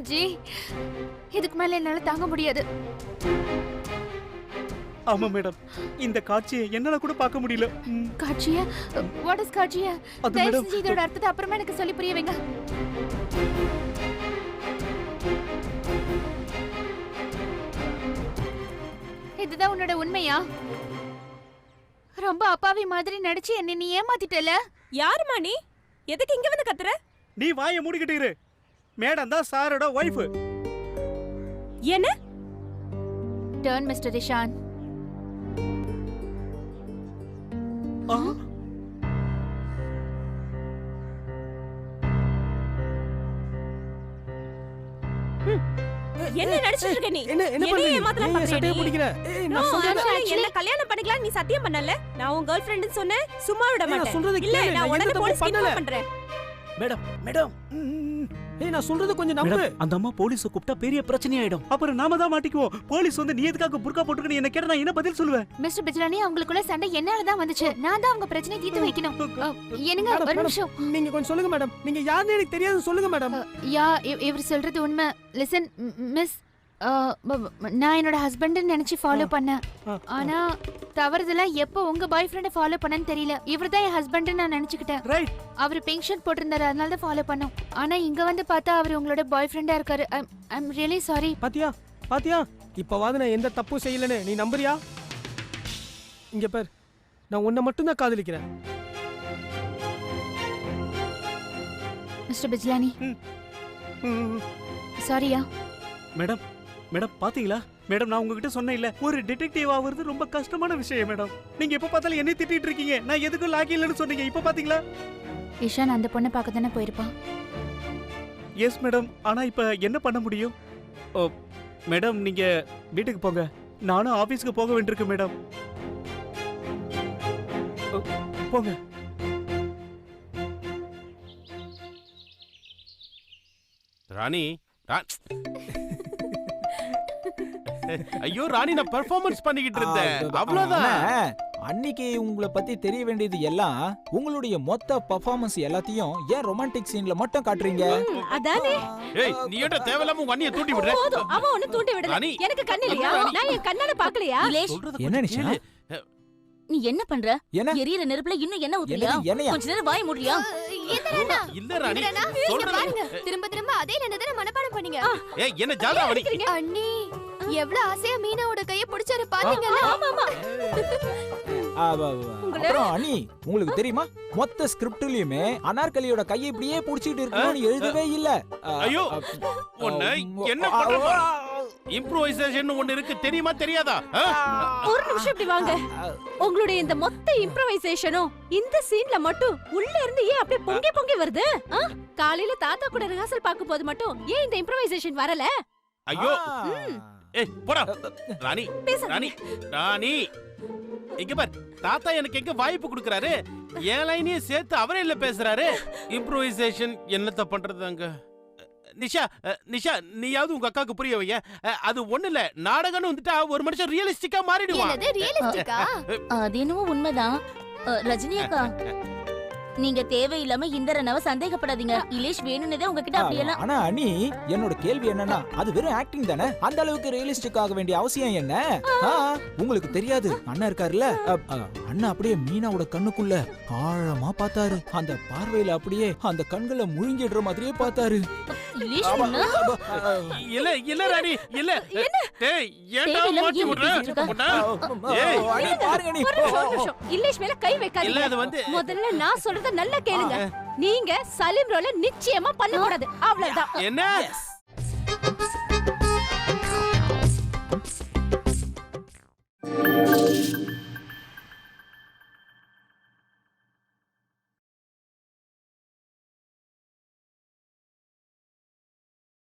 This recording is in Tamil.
ஜி, இதுக்கு மேல என்னால தாங்க முடியாது. ஆமா மேடம், இந்த காட்சியை என்னால கூட பார்க்க முடியல. காட்சியா? வாட் இஸ் காட்சியா? தயவு செஞ்சு இதோட அர்த்தத்தை அப்புறமா எனக்கு சொல்லி புரிய வைங்க. இதுதான் உன்னோட உண்மையா? ரொம்ப அப்பாவி மாதிரி நடிச்சு என்ன நீ ஏமாத்திட்டல. யாருமா நீ? எதுக்கு இங்க வந்து கத்துற? நீ வாயை மூடிக்கிட்டு இரு. மேடம் தான் சாரோட வைஃப். என்ன? Turn mister Ishaan. என்ன நடிச்சிட்டு இருக்க நீ? என்ன ஏமாத்தலாம் பாக்குற? சட்டைய பிடிக்கிற? நான் சொல்றேன், என்ன கல்யாணம் பண்ணிக்கலாம் நீ சத்தியம் பண்ணல? நான் உன் கேர்ள் ஃப்ரெண்ட்னு சொன்னேன், சும்மா விட மாட்டேன். இல்ல, நான் உடனே போலீஸ் கிட்ட பண்றேன். மேடம் மேடம் நான் சொல்றது கொஞ்சம் நம்பு. அந்த அம்மா போலீஸ் கூப்பிட்டா பெரிய பிரச்சனை ஆயிடும். அப்புறம் நாம தான் மாட்டிக்குவோம். போலீஸ் வந்து நீ எதுக்காக புர்கா போட்டுக்கன்னு என்ன கேட்டா நான் என்ன பதில் சொல்லுவேன்? மிஸ்டர் பிஜ்லானி, அவங்களுக்குள்ள சண்டை என்னால தான் வந்துச்சு. நான் தான் அவங்க பிரச்சனை தீர்த்து வைக்கணும். என்னங்க ஒரு நிமிஷம். நீங்க கொஞ்சம் சொல்லுங்க மேடம். நீங்க யாருன்னு எனக்கு தெரியாது, சொல்லுங்க மேடம். இவர் சொல்றது உண்மை. லிசன் மிஸ், நான் என்னோட ஹஸ்பண்ட்னு நினைச்சு ஃபாலோ பண்ணேன். ஆனா தவறுதலா எப்போ உங்க பாய் ஃப்ரெண்ட ஃபாலோ பண்ணன்னு தெரியல. இவர் தான் என் ஹஸ்பண்ட் நான் நினைச்சுக்கிட்டேன். ரைட். அவர் பென்ஷன் போட்டிருந்தாரு, அதனால தான் ஃபாலோ பண்ணோம். ஆனா இங்க வந்து பார்த்தா அவர் உங்களோட பாய் ஃப்ரெண்டா இருக்காரு. ஐ அம் ரியலி சாரி. பாத்தியா இப்பவாது நான் எந்த தப்பும் செய்யலன்னு நீ நம்புறியா? இங்க பார், நான் உன்னை மட்டும் தான் காதலிக்கிறேன். மிஸ்டர் பிஜ்லானி, சாரியா. மேடம் மேடம் பாத்தீங்களா மேடம், நான் உங்ககிட்ட சொன்னேன் இல்ல, ஒரு டிடெக்டிவ் ஆவறது ரொம்ப கஷ்டமான விஷயம் மேடம். நீங்க எப்ப பார்த்தாலும் என்ன திட்டிட்டு இருக்கீங்க. நான் எதுக்கும் லாக்கி இல்லன்னு சொன்னீங்க. இப்ப பாத்தீங்களா? இஷான் அந்த பொண்ணை பார்க்க தானே போயிருப்பான். Yes madam. ஆனா இப்ப என்ன பண்ண முடியும்? மேடம் நீங்க வீட்டுக்கு போங்க, நானும் ஆபீஸ்க்கு போக வேண்டியிருக்கு மேடம். போங்க. ராணி, ஐயோ ராணி, நான் பெர்ஃபார்மன்ஸ் பண்ணிக்கிட்டு இருந்தேன், அவ்வளவுதான். அன்னைக்கு உங்களை பத்தி தெரிய வேண்டியது எல்லாம் உங்களுடைய மொத்த பெர்ஃபார்மன்ஸ் எல்லாத்தையும் ஏன் ரொமான்டிக் சீன்ல மட்டும் காட்டுறீங்க? அதானே. ஏய், நீ ஏன்டா தேவலாம உங்க அண்ணியை தூண்டி விடுற? போதும், அவ ஒண்ணு தூண்டி விடல. எனக்கு கண்ணு இல்லையா? நான் என் கண்ணால பார்க்கலையா? என்ன நிஷா, நீ என்ன பண்ற? என்ன எரியற நெருப்புல இன்னும் என்ன ஊத்துறியா? கொஞ்ச நேரம் வாய் மூடுறியா? இல்ல ராணி, பாருங்க, திரும்ப திரும்ப அதே நினைதன மனப்பாடம் பண்ணீங்க. ஏய், என்ன ஜாலா வடி? அண்ணி எவ்வளவு ஆசையா மீனாவோட கைய பிடிச்சாரு பாத்தீங்களா? ஆமாமா. அப்புறம் அண்ணி, உங்களுக்கு தெரியுமா, மொத்த ஸ்கிரிப்ட்லயுமே அனார்கலியோட கையை இப்படியே புடிச்சிட்டு இருக்கணும்னு எழுதவே இல்ல. ஐயோ, உன்னை என்ன பண்ற? இம்ப்ரோவைசேஷன் ஒன்னு இருக்கு, தெரியுமா தெரியாதா? ஒரு நிமிஷம் இப்படி வாங்க. உங்களுடைய இந்த மொத்த இம்ப்ரோவைசேஷனும் இந்த சீன்ல மட்டும் உள்ள இருந்து ஏன் அப்படியே பொங்கி பொங்கி வருது? காலையில தாத்தா கூட ரிஹர்சல் பார்க்கும் போது மட்டும் ஏன் இந்த இம்ப்ரோவைசேஷன் வரல? ஐயோ, ஏய் போடா ராணி. ராணி ராணி, இங்க பார், தாத்தா எனக்கு எங்க வாய்ப்பு கொடுக்கறாரு, ஏன் லைனையும் சேர்த்து அவரே இல்ல பேசுறாரு. இம்ப்ரோவைசேஷன் என்னத்த பண்றது அங்க? நிஷா, நிஷா, நீயாவது உங்க அக்காக்கு புரிய வைய. அது ஒண்ணு இல்ல, நாடகம்னு வந்துட்டா ஒரு மனுஷன் ரியலிஸ்டிக்கா மாறிடுவான். அது என்னவோ உண்மைதான். ரஜினி அக்கா, நீங்க தேவையில்லாம இந்திரனவ சந்தேகப்படாதீங்க. இலேஷ் வேணும்னே உங்ககிட்ட அப்படியெல்லாம். ஆனா அண்ணி, என்னோட கேள்வி என்னன்னா, அது வெறும் ஆக்டிங் தானே. அந்த அளவுக்கு ரியலிஸ்டிக் ஆக வேண்டிய அவசியம் என்ன? உங்களுக்கு தெரியாது, அண்ணா இருக்காருல்ல, அண்ணா அப்படியே மீனாவோட கண்ணுக்குள்ள ஆழமா பார்த்தாரு. அந்த பார்வையில அப்படியே அந்த கண்களை முழுங்கிடுற மாதிரியே பார்த்தாரு. இல்ல இல்ல ராணி, இல்ல. டேய், ஏன்டா மாட்டி விடுற? ஏய், பாருங்க நீ. இலேஷ் மேல கை வைக்காதீங்க. இல்ல, அது வந்து முதல்ல நான் சொல்றத நல்லா கேளுங்க. நீங்க சலீம் ரோல நிச்சயமா பண்ண கூடாது, அவ்வளவுதான். என்ன?